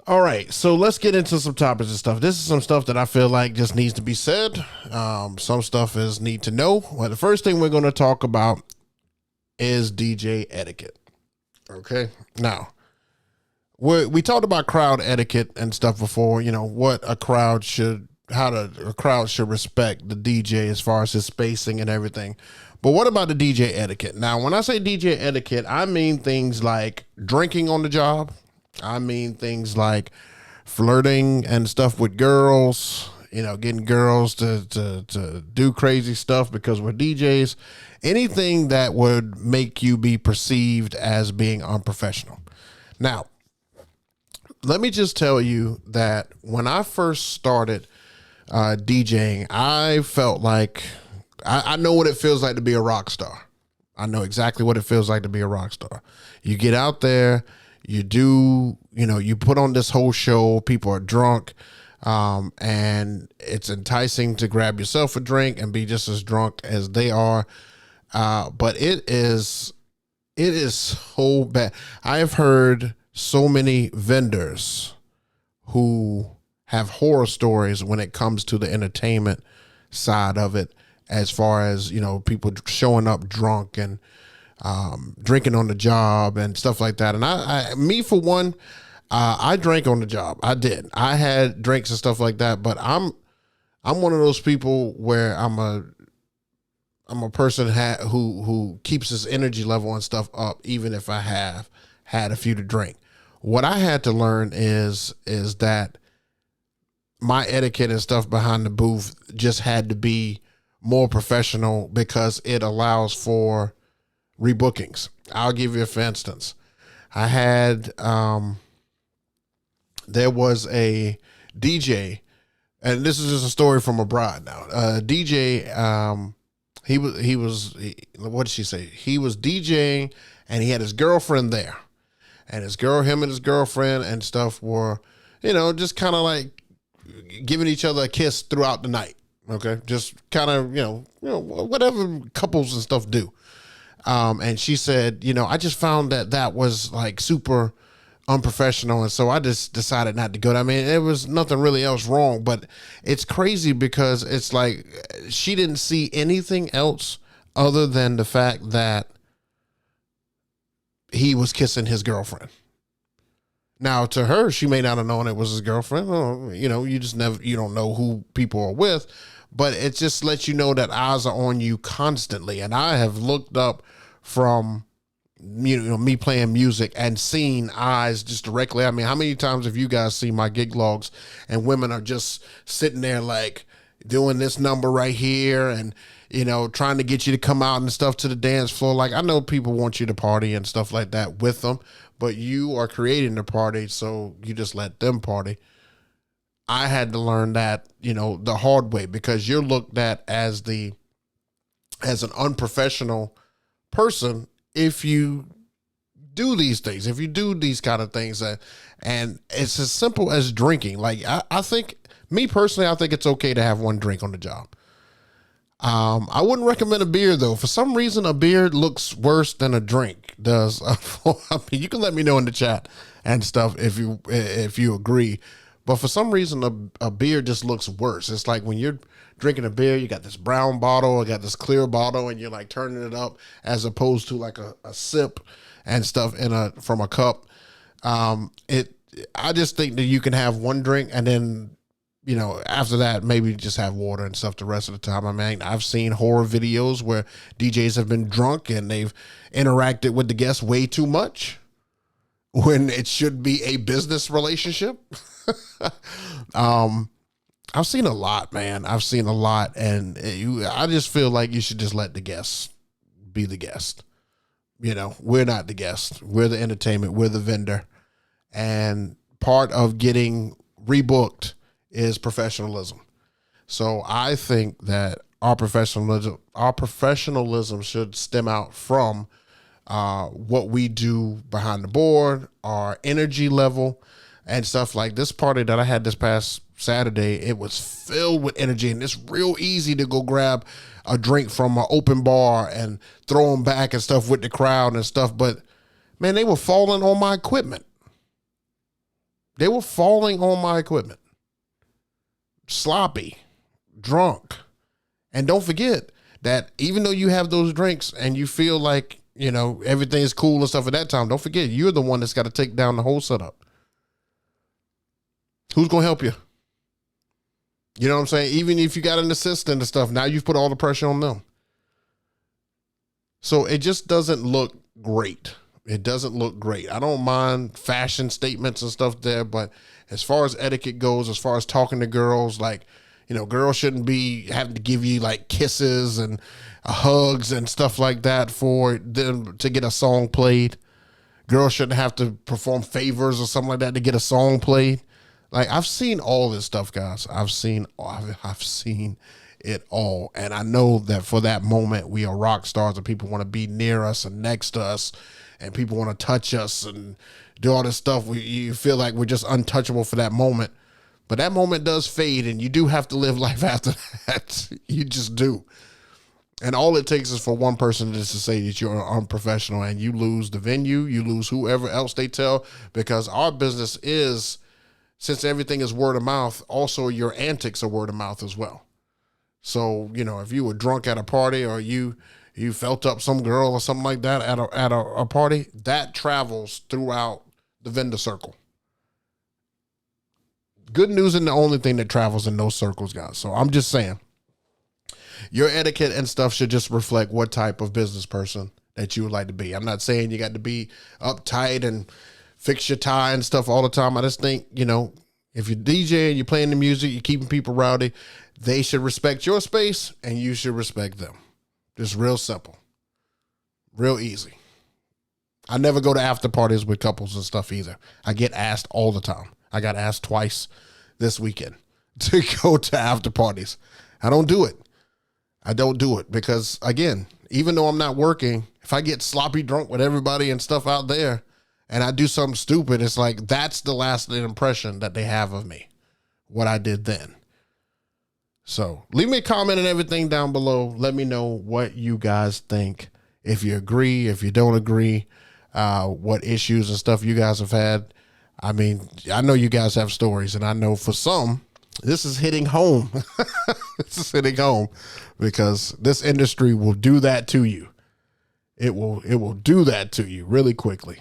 All right, so let's get into some topics and stuff. This is some stuff that I feel like just needs to be said. Some stuff is need to know. Well, the first thing we're going to talk about is DJ etiquette. Okay, now we talked about crowd etiquette and stuff before. You know what a crowd should, a crowd should respect the DJ as far as his spacing and everything. But what about the DJ etiquette? Now, when I say DJ etiquette, I mean things like drinking on the job. I mean things like flirting and stuff with girls, getting girls to do crazy stuff because we're DJs. Anything that would make you be perceived as being unprofessional. Now, let me just tell you that when I first started DJing, I felt like I know what it feels like to be a rock star. I know exactly what it feels like to be a rock star. You get out there, you do, you put on this whole show, people are drunk, and it's enticing to grab yourself a drink and be just as drunk as they are. But it is so bad. I have heard so many vendors who have horror stories when it comes to the entertainment side of it, as far as, people showing up drunk and drinking on the job and stuff like that. And me for one, I drank on the job. I did. I had drinks and stuff like that, but I'm one of those people where I'm a person who keeps his energy level and stuff up, even if I have had a few to drink. What I had to learn is that my etiquette and stuff behind the booth just had to be more professional because it allows for rebookings. I'll give you for instance. I had there was a DJ, and this is just a story from abroad now. DJ, what did she say? He was DJing and he had his girlfriend there. And him and his girlfriend and stuff were, just kind of like giving each other a kiss throughout the night. Okay. Just kind of, whatever couples and stuff do. And she said, I just found that was like super unprofessional. And so I just decided not to go. I mean, there was nothing really else wrong, but it's crazy because it's like she didn't see anything else other than the fact that he was kissing his girlfriend. Now, to her, she may not have known it was his girlfriend. Or, you don't know who people are with, but it just lets you know that eyes are on you constantly. And I have looked up from, me playing music and seen eyes just directly. I mean, how many times have you guys seen my gig logs and women are just sitting there like doing this number right here and, trying to get you to come out and stuff to the dance floor. Like, I know people want you to party and stuff like that with them, but you are creating the party, so you just let them party. I had to learn that, the hard way, because you're looked at as an unprofessional person if you do these things, if you do these kind of things. And it's as simple as drinking. Like, I think, me personally, I think it's okay to have one drink on the job. I wouldn't recommend a beer though. For some reason, a beer looks worse than a drink does. I mean, you can let me know in the chat and stuff if you agree. But for some reason, a beer just looks worse. It's like when you're drinking a beer, you got this brown bottle, you got this clear bottle, and you're like turning it up as opposed to like a sip and stuff from a cup. I just think that you can have one drink and then, after that, maybe just have water and stuff the rest of the time. I mean, I've seen horror videos where DJs have been drunk and they've interacted with the guests way too much when it should be a business relationship. I've seen a lot, man. I've seen a lot. And I just feel like you should just let the guests be the guest. We're not the guest. We're the entertainment. We're the vendor. And part of getting rebooked is professionalism. So I think that our professionalism should stem out from what we do behind the board, our energy level, and stuff. Like this party that I had this past Saturday, it was filled with energy, and it's real easy to go grab a drink from an open bar and throw them back and stuff with the crowd and stuff. But man, they were falling on my equipment. They were falling on my equipment, sloppy, drunk. And don't forget that even though you have those drinks and you feel like, you know, everything is cool and stuff at that time, don't forget you're the one that's got to take down the whole setup. Who's going to help you? You know what I'm saying? Even if you got an assistant and stuff, now you've put all the pressure on them. So it just doesn't look great. It doesn't look great. I don't mind fashion statements and stuff there, but as far as etiquette goes, as far as talking to girls, like, you know, girls shouldn't be having to give you like kisses and hugs and stuff like that for them to get a song played. Girls shouldn't have to perform favors or something like that to get a song played. Like, I've seen all this stuff, guys. I've seen it all. And I know that for that moment, we are rock stars and people want to be near us and next to us and people want to touch us and do all this stuff. You feel like we're just untouchable for that moment. But that moment does fade and you do have to live life after that. You just do. And all it takes is for one person just to say that you're unprofessional and you lose the venue, you lose whoever else they tell, because our business is, since everything is word of mouth, also your antics are word of mouth as well. So, you know, if you were drunk at a party or you felt up some girl or something like that at a party, that travels throughout the vendor circle. Good news isn't the only thing that travels in those circles, guys. So I'm just saying, your etiquette and stuff should just reflect what type of business person that you would like to be. I'm not saying you got to be uptight and fix your tie and stuff all the time. I just think, you know, if you're DJing, you're playing the music, you're keeping people rowdy, they should respect your space and you should respect them. Just real simple. Real easy. I never go to after parties with couples and stuff either. I get asked all the time. I got asked twice this weekend to go to after parties. I don't do it. I don't do it because, again, even though I'm not working, if I get sloppy drunk with everybody and stuff out there and I do something stupid, it's like that's the lasting impression that they have of me, what I did then. So leave me a comment and everything down below. Let me know what you guys think. If you agree, if you don't agree, what issues and stuff you guys have had. I mean, I know you guys have stories, and I know for some, this is hitting home. This is hitting home because this industry will do that to you. It will do that to you really quickly.